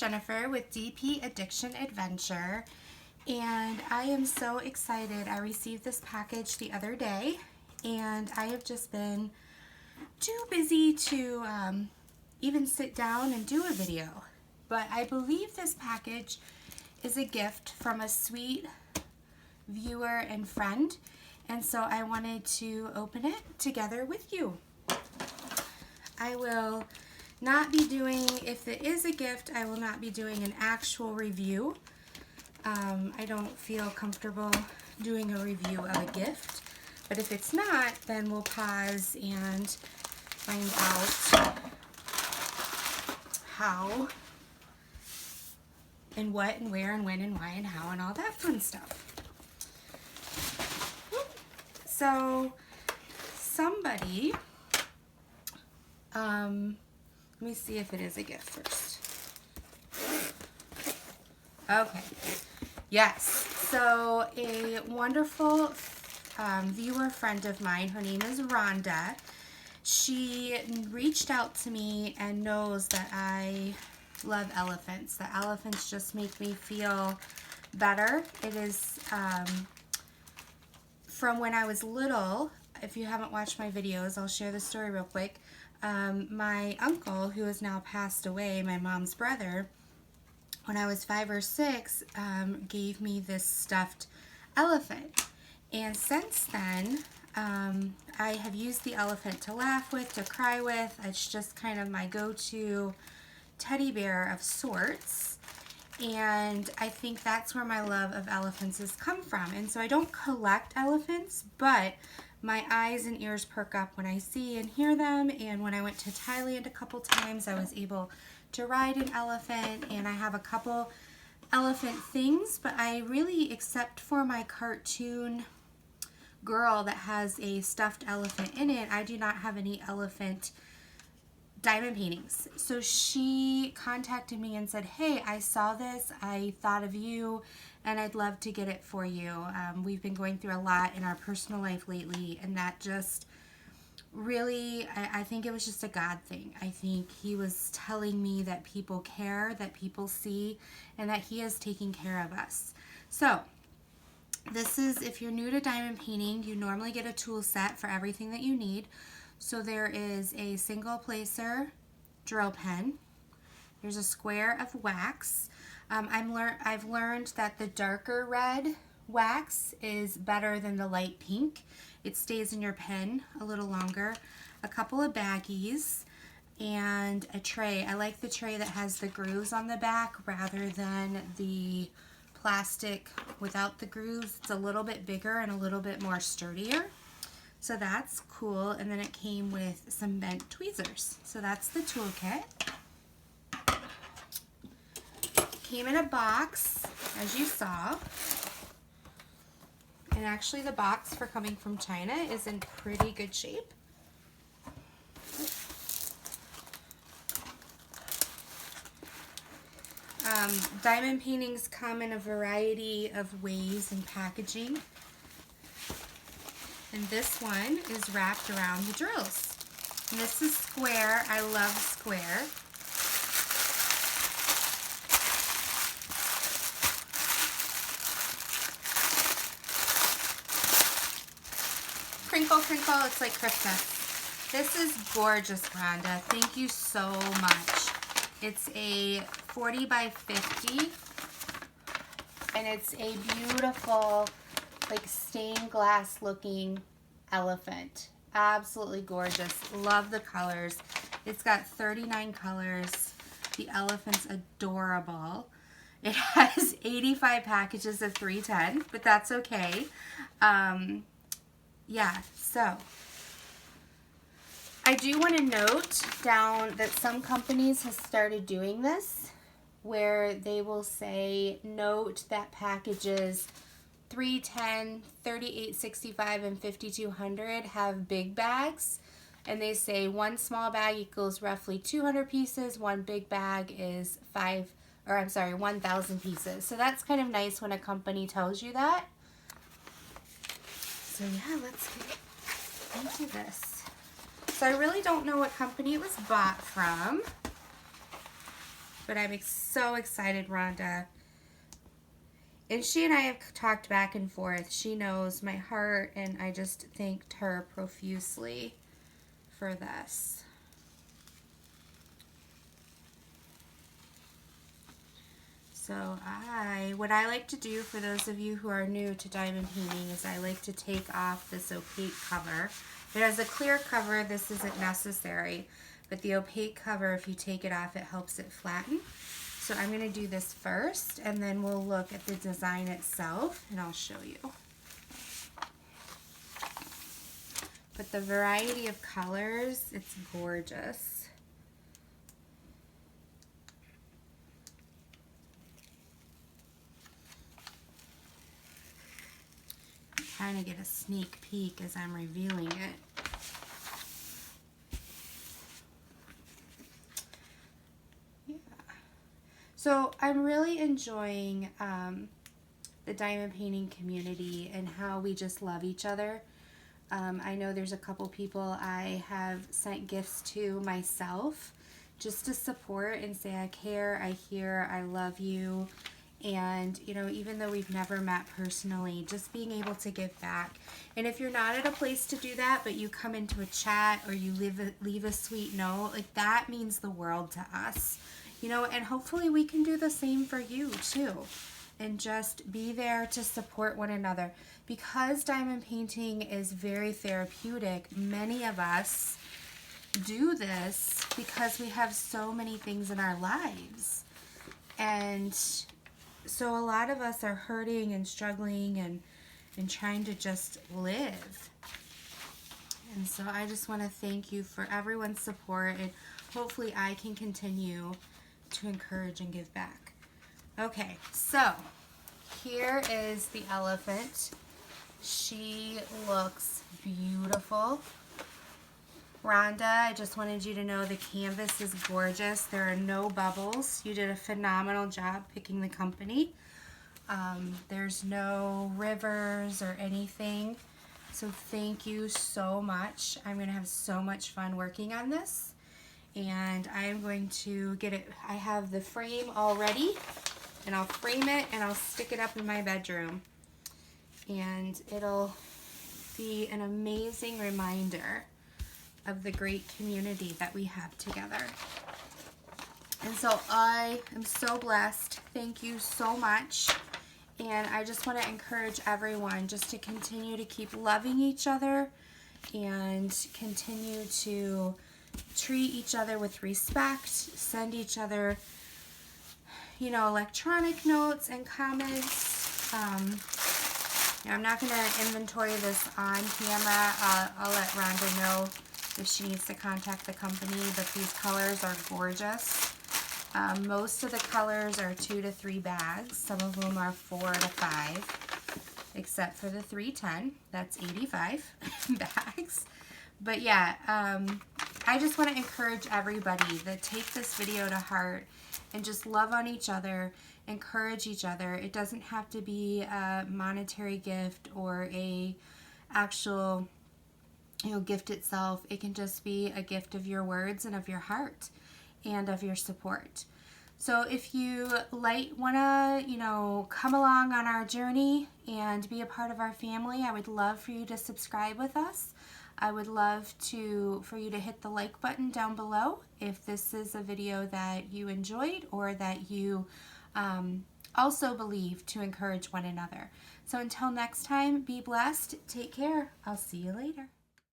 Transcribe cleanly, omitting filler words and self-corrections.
Jennifer with DP Addiction Adventure, and I am so excited. I received this package the other day, and I have just been too busy to even sit down and do a video. But I believe this package is a gift from a sweet viewer and friend, and so I wanted to open it together with you. I will not be doing, if it is a gift, I will not be doing an actual review. I don't feel comfortable doing a review of a gift, but if it's not, then we'll pause and find out how and what and where and when and why and how and all that fun stuff. So somebody, let me see if it is a gift first. Okay. Yes. So a wonderful viewer friend of mine, her name is Rhonda. She reached out to me and knows that I love elephants. The elephants just make me feel better. It is from when I was little. If you haven't watched my videos, I'll share the story real quick. My uncle, who has now passed away, my mom's brother, when I was 5 or 6, gave me this stuffed elephant. And since then, I have used the elephant to laugh with, to cry with. It's just kind of my go-to teddy bear of sorts. And I think that's where my love of elephants has come from. And so I don't collect elephants, but my eyes and ears perk up when I see and hear them. And when I went to Thailand a couple times, I was able to ride an elephant, and I have a couple elephant things, but I really, except for my cartoon girl that has a stuffed elephant in it, I do not have any elephant diamond paintings. So she contacted me and said, hey, I saw this, I thought of you, and I'd love to get it for you. We've been going through a lot in our personal life lately, and that just really, I think it was just a God thing. I think he was telling me that people care, that people see, and that he is taking care of us. So this is, if you're new to diamond painting, you normally get a tool set for everything that you need. So there is a single placer drill pen. There's a square of wax. I've learned that the darker red wax is better than the light pink. It stays in your pen a little longer. A couple of baggies and a tray. I like the tray that has the grooves on the back rather than the plastic without the grooves. It's a little bit bigger and a little bit more sturdier. So that's cool. And then it came with some bent tweezers. So that's the toolkit. Came in a box, as you saw. And actually the box, for coming from China, is in pretty good shape. Diamond paintings come in a variety of ways and packaging. And this one is wrapped around the drills. And this is square. I love square. Crinkle, crinkle, it's like Christmas. This is gorgeous, Rhonda. Thank you so much. It's a 40 by 50, and it's a beautiful, like stained glass looking elephant. Absolutely gorgeous. Love the colors. It's got 39 colors. The elephant's adorable. It has 85 packages of 310, but that's okay. Yeah, so I do want to note down that some companies have started doing this, where they will say, note that packages 310, 3865, and 5200 have big bags, and they say one small bag equals roughly 200 pieces, one big bag is 1,000 pieces. So that's kind of nice when a company tells you that. So yeah, let's get into this. So I really don't know what company it was bought from. But I'm so excited, Rhonda. And she and I have talked back and forth. She knows my heart, and I just thanked her profusely for this. So what I like to do for those of you who are new to diamond painting is I like to take off this opaque cover. If it has a clear cover, this isn't necessary, but the opaque cover, if you take it off, it helps it flatten. So I'm going to do this first, and then we'll look at the design itself, and I'll show you. But the variety of colors, it's gorgeous. I'm trying to get a sneak peek as I'm revealing it. So I'm really enjoying the diamond painting community and how we just love each other. I know there's a couple people I have sent gifts to myself just to support and say I care, I hear, I love you. And, you know, even though we've never met personally, just being able to give back. And if you're not at a place to do that, but you come into a chat or you leave a sweet note, like that means the world to us. You know, and hopefully we can do the same for you too. And just be there to support one another. Because diamond painting is very therapeutic, many of us do this because we have so many things in our lives. And so a lot of us are hurting and struggling and trying to just live. And so I just want to thank you for everyone's support, and hopefully I can continue to encourage and give back. Okay, so here is the elephant. She looks beautiful. Rhonda, I just wanted you to know the canvas is gorgeous. There are no bubbles. You did a phenomenal job picking the company. There's no rivers or anything. So thank you so much. I'm going to have so much fun working on this. And I am going to get it. I have the frame all ready, and I'll frame it and I'll stick it up in my bedroom. And it'll be an amazing reminder of the great community that we have together. And so I am so blessed. Thank you so much. And I just want to encourage everyone just to continue to keep loving each other and continue to treat each other with respect, send each other, you know, electronic notes and comments. I'm not going to inventory this on camera. I'll let Rhonda know if she needs to contact the company, but these colors are gorgeous. Most of the colors are 2 to 3 bags. Some of them are 4 to 5, except for the 310. That's 85 bags. But yeah, I just want to encourage everybody to take this video to heart and just love on each other, encourage each other. It doesn't have to be a monetary gift or a actual, you know, gift itself. It can just be a gift of your words and of your heart and of your support. So if you want to, you know, come along on our journey and be a part of our family, I would love for you to subscribe with us. I would love for you to hit the like button down below if this is a video that you enjoyed or that you also believe to encourage one another. So until next time, be blessed, take care. I'll see you later.